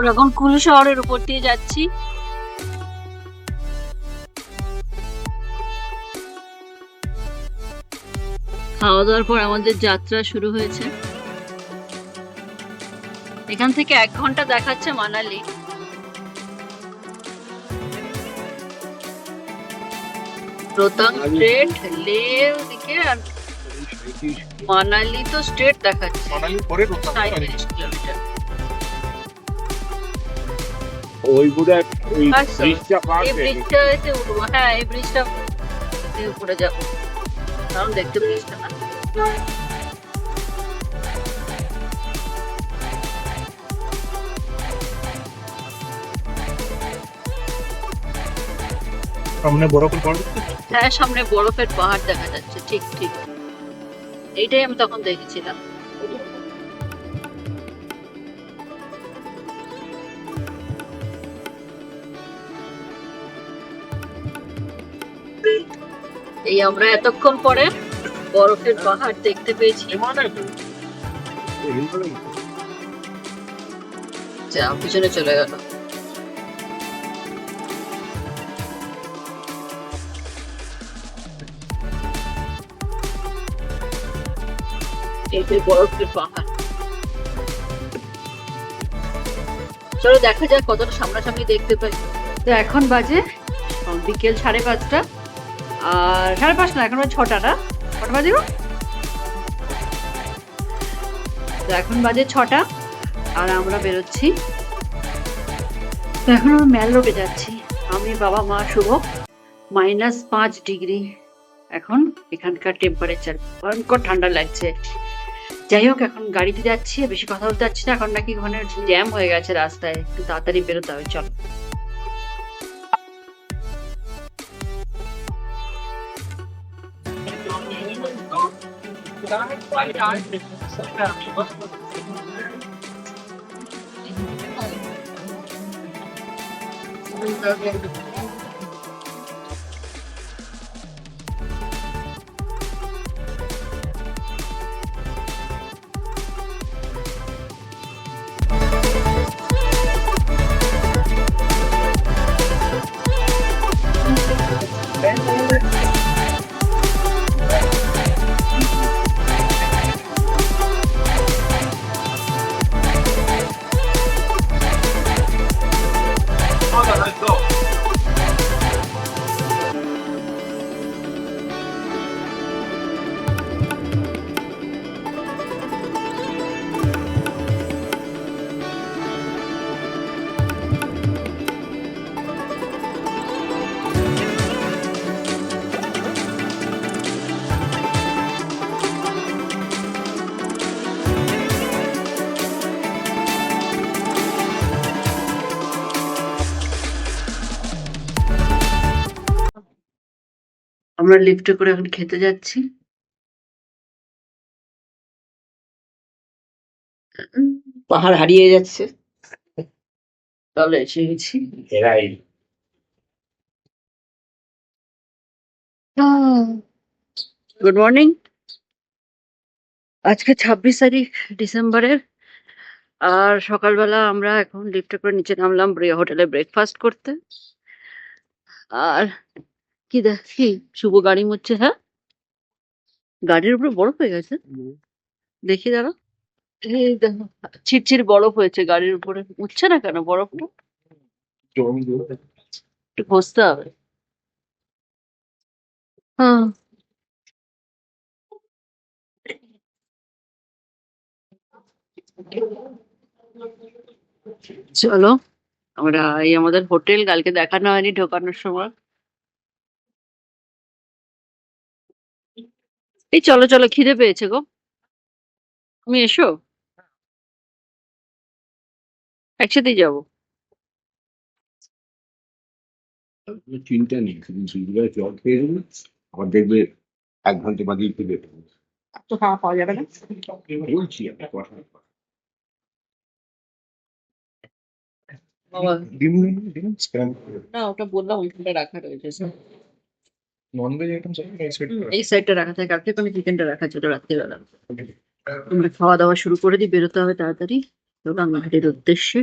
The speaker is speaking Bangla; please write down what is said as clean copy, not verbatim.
আমরা এখন কুলু শহরের উপর দিয়ে যাচ্ছি। খাওয়া দাওয়ার পর আমাদের যাত্রা শুরু হয়েছে। এখান থেকে 1 ঘন্টা দেখাচ্ছে মানালি। রোহতাং স্ট্রেট, লেহ দিকে, আর মানালি তো স্ট্রেট দেখাচ্ছে। মানালি পরে রোহতাং 37 কিলোমিটার। ওই বুড়া ওই আচ্ছা, ব্রিজটা পার এই হয়ে ব্রিজটা এতে উঠবো। হ্যাঁ, এই ব্রিজটা উপরে যাবো, কারণ দেখতে ব্রিজটা না। সামনে বরফের পাহাড় দেখতে? হ্যাঁ, সামনে বরফের পাহাড় দেখা যাচ্ছে। ঠিক ঠিক, এইটাই আমি তখন দেখেছিলাম। এই আমরা এতক্ষণ পরে বরফের পাহাড় দেখতে পেয়েছি। যা পিছনে চলে গেল। এইটাই বরফের পাহাড়। চলো দেখা যাক কতটা সামনাসামনি দেখতে পাই। তো এখন বাজে বিকেল 5:30, আর 5:30 না, এখন বাজে 6টা। না, কটা বাজে গো? তো এখন বাজে 6টা, আর আমরা বেরোচ্ছি। তো এখন আমরা ম্যাল রোডে যাচ্ছি। আমি, বাবা, মা, শুভ। -5 ডিগ্রি এখন এখানকার টেম্পারেচার। ভয়ঙ্কর ঠান্ডা লাগছে। যাই হোক, এখন গাড়িতে যাচ্ছি, বেশি কথা বলতে যাচ্ছি না। এখন নাকি ওখানে জ্যাম হয়ে গেছে রাস্তায়, একটু তাড়াতাড়ি বেরোতে হবে। চল। আমরা লিফটে করে এখন খেতে যাচ্ছি। পাহাড় হারিয়ে যাচ্ছে, তাহলে এসে গেছি। এরাই গুড মর্নিং। আজকে 26 তারিখ ডিসেম্বরের, আর সকালবেলা আমরা এখন লিফটে করে নিচে নামলাম হোটেলে ব্রেকফাস্ট করতে। আর কি দেখি, শুভ গাড়ি মুছছে। হ্যাঁ, গাড়ির উপরে বরফ হয়ে গেছে। দেখি দাঁড়া, এই দেখো, ছিটছিট বরফ হয়েছে গাড়ির উপরে। উঠছে না কেন বরফটা? একটু ঘষতে হবে। হ্যাঁ, চলো। আমরা এই আমাদের হোটেল, কালকে দেখানো হয়নি ঢোকানোর সময়। এই চলো চলো, খিদে পেয়েছে গো। তুমি এসো, একসাথেই যাবো। চিন্তা নেই, শুধু সুন্দর জল খেয়ে দেবে, আবার দেখবে 1 ঘন্টা বাদেই ফিরে তো খাওয়া পাওয়া যাবে না। বলছি আমি কথা। বাবা, ডিম ডিম স্প্যাম না ওটা বললাম ওইখানটা রাখা রয়েছে। নন ভেজ আইটেম সব এই সেট এই সাইডটা রাখা থাকে, কালকে কোনো চিকেনটা রাখা ছিল রাত্রিবেলা। আমরা খাওয়া দাওয়া শুরু করে দিই, বেরোতে হবে তাড়াতাড়ি রাঙামাটির উদ্দেশ্যে।